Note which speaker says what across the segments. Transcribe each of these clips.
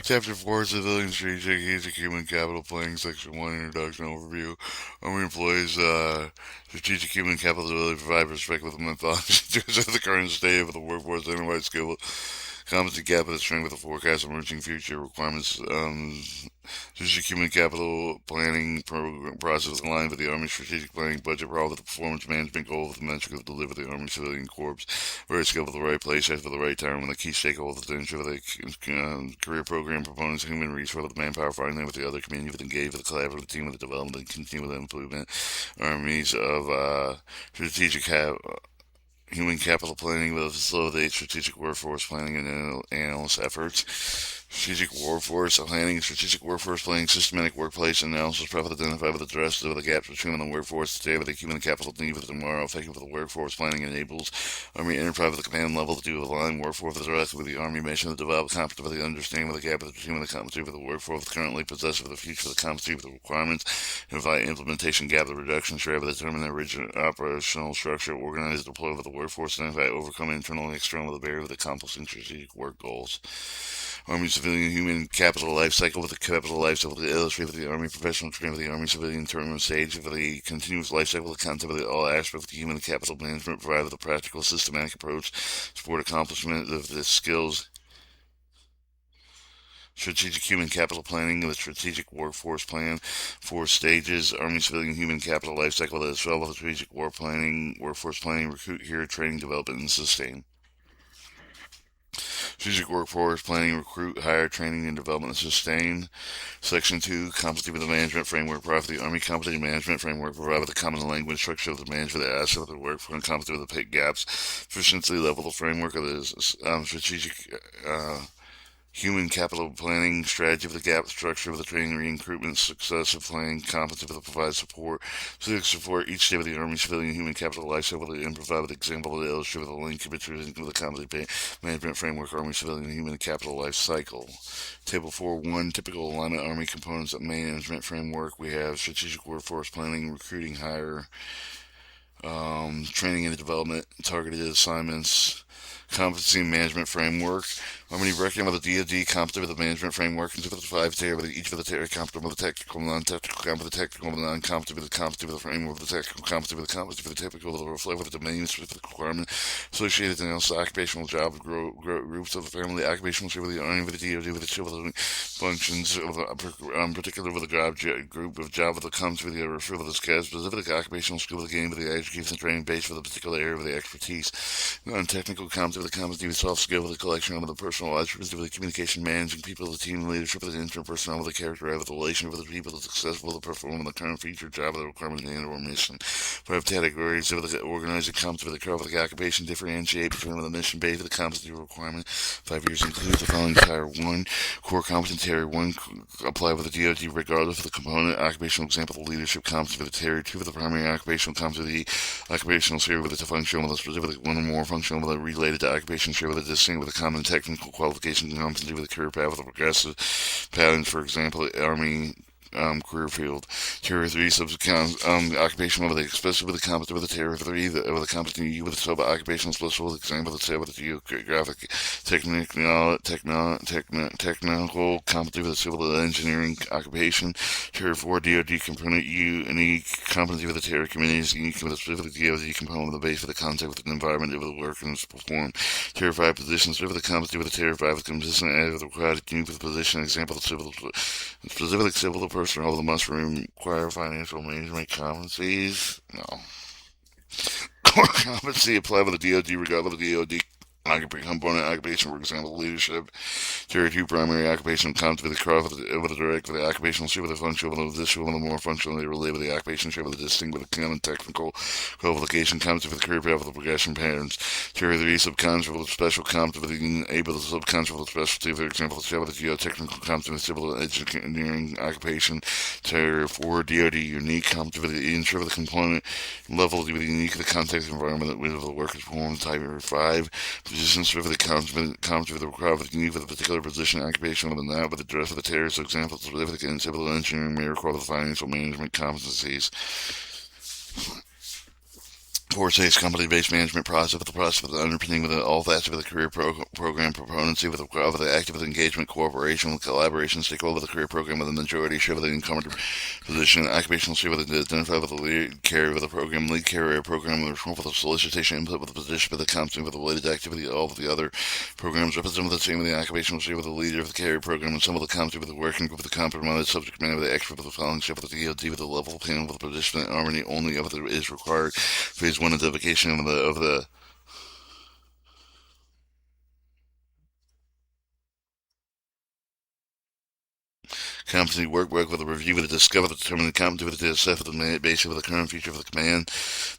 Speaker 1: Chapter 4, Civilian Strategic Human Capital Planning, Section 1, Introduction Overview. Army employs strategic human capital ability to provide perspective with methodology to the current state of the workforce, identify skill, competency gap, and strength with the forecast of emerging future requirements. Strategic human capital planning program process aligned with the Army strategic planning budget, with the performance management goal of the metric of deliver the Army civilian corps very skilled at the right place at the right time when the key stakeholders to ensure the career program proponents, human resource, the manpower, finding with the other community, with engage with the collaborative team, with the development and continue with the improvement armies of strategic human capital planning will facilitate strategic workforce planning and analyst efforts. Strategic workforce planning, strategic workforce planning, systematic workplace analysis, profit identify with address the gaps between the workforce today with the human capital need for tomorrow, effective with the workforce planning enables Army enterprise with the command level to align workforce with the rest with the Army mission to develop competency with the understanding with the gap between the competency with the workforce currently possessed with the future with the competency with the requirements, and provide implementation gap the reduction share with determine the original operational structure, organize deploy with the workforce, identify overcome internal and external with the barrier with accomplishing strategic work goals. Army civilian human capital life cycle with the capital life cycle to illustrate with the Army professional training with the Army civilian tournament stage with the continuous life cycle of content with all aspects of the human capital management provided with a practical systematic approach support accomplishment of the skills strategic human capital planning with strategic workforce plan, 4 stages, Army civilian human capital life cycle that is relevant strategic war planning, workforce planning, recruit here, training, development, and sustain. Strategic workforce planning, recruit, hire, training, and development, and sustain. Section 2, competency with the management framework, provide the Army competency management framework, provide with the common language structure of the management, the asset of the workforce, competency with the pay gaps, efficiency level, the framework of the strategic human capital planning, strategy of the gap structure of the training recruitment, successive planning, competency of the provide support, civic support each day of the Army civilian human capital life cycle and provide with example of the illustrate with a link between the competency management framework, Army civilian human capital life cycle. Table 4.1 typical alignment Army components of management framework. We have strategic workforce planning, recruiting, hire, training and development, targeted assignments, competency management framework. Harmony breaking with the DoD competent with the management framework and with the 5 tier with each of the tier competent with the technical, non-technical, competent, technical, non-competent with the competent with the framework with the technical, competent with the competent with the typical, with the reflect with the domain specific requirement associated and also occupational job groups of the family, occupational with the Army with the DoD with the civil functions of particular with the job group of job with the comes with the refer with the specific occupational skill with the game with the education and training base for the particular area of the expertise. Non-technical competency with the competency with soft skill with the collection of the personal attributes with the communication, managing people, the team leadership with the interpersonal with the character with the relation with the people, the successful, the performing the current feature job of the requirement and or mission. 5 categories of the organizing competency with the curve with the occupation differentiate between the mission base with the competency requirement. 5 years include the following tier 1 core competency tier 1 apply with the DoD regardless of the component occupational example the leadership competency with the tier 2 with the primary occupational competency the occupational sphere with the functional with the specific one or more functional with the related to occupation sphere with the distinct with the common technical qualification competency with the career path with the progressive patterns for example Army career field. Tier 3 occupational with the especially with the competent with the tier 3 with the competent with the sub occupational special with example with the with the geographic technical competent with the civil engineering occupation. Tier 4 DoD component unique competency with the tier communities unique with the specific DoD component with the base for the contact with the environment of the work and perform. Tier 5 positions with the competency with the tier 5 with consistent as with the required unique with the position example the civil specific civil personnel that must require financial management competencies. No. Core competency apply with the DoD regardless of the DoD component occupation, for example, leadership. Tier 2 primary occupation comes with the craft with the direct with the occupational ship with the functional with the visual and the more functional they relate with the occupation ship with the distinct with the common technical qualification comes with the career path with the progression patterns. Tier 3 subconscious with the special comes with the able the subconscious with the specialty, for example, the with the geotechnical comes with the civil engineering occupation. Tier 4 DoD unique comes with the ensure the component level with the unique the context environment that with the work is performed. Type 5 positions for the comes with the required with the need for the particular position occupation with the now with the dress of the terror. So example specific in civil engineering may require the financial management competencies. Forte's company-based management process with the process of the underpinning with all facets of the career program proponency with the active engagement, cooperation, with collaboration, stakeholder with the career program with the majority share with the incumbent position, occupational share with the identify with the lead carrier with the program, lead carrier program with the solicitation input with the position with the company with the related activity, all of the other programs represent with the team with the occupational share with the leader of the carrier program and some of the company with the working group with the compromised subject matter with the expert with the following shift with the DOD with the level panel with the participant harmony only of the is required. Phase one identification of the competency work with a review with the discover the determine the competency with the assess with the basic with the current feature of the command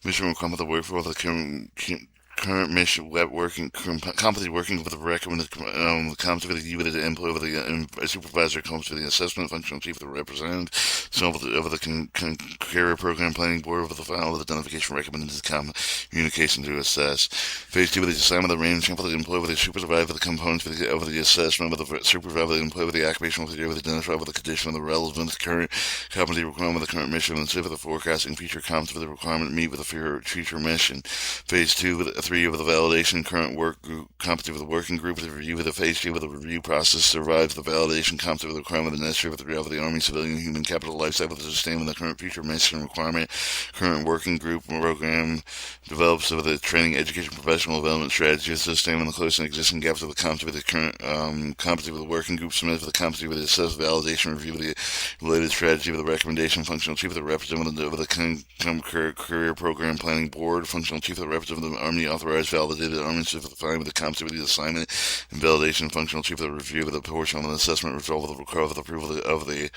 Speaker 1: mission requirement with the workforce with the current mission web working competency working with the recommended competency with the with the employee with the supervisor comes with the assessment functional chief of the representative so over the career program planning board over the final with identification recommended to the communication to assess. Phase two with the assignment of the range for the employee with the supervisor with the components with the, over the assessment with the supervisor with the employee with the occupational with the identify with the condition of the relevant current competency requirement with the current mission and with the forecasting feature competency with the requirement meet with the future mission. Phase two with three with the validation current work group competency with the working group with the review with the phase two with the review process survives the validation competency with the requirement of the necessary with the Army civilian human capital life cycle with the sustainment of the current future mission requirement current working group program develops with the training education professional development strategy to sustain the closing existing gaps of the competency with the current competency with the working group submit with the competency with the assess validation review with the related strategy with the recommendation functional chief of the representative of the career program planning board functional chief of the representative of the Army authorized validated Army chief of the fine with the competency with the assignment and validation functional chief of the review with the portion of the assessment result of the requirement of the approval of the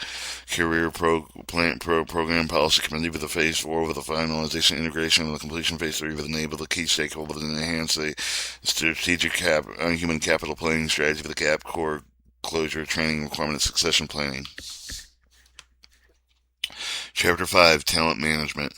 Speaker 1: career program policy committee with the phase four with the finalization integration and the completion phase three with the enable the key stakeholders and enhance the strategic human capital planning strategy with the gap core closure training requirement and succession planning. Chapter 5 Talent Management.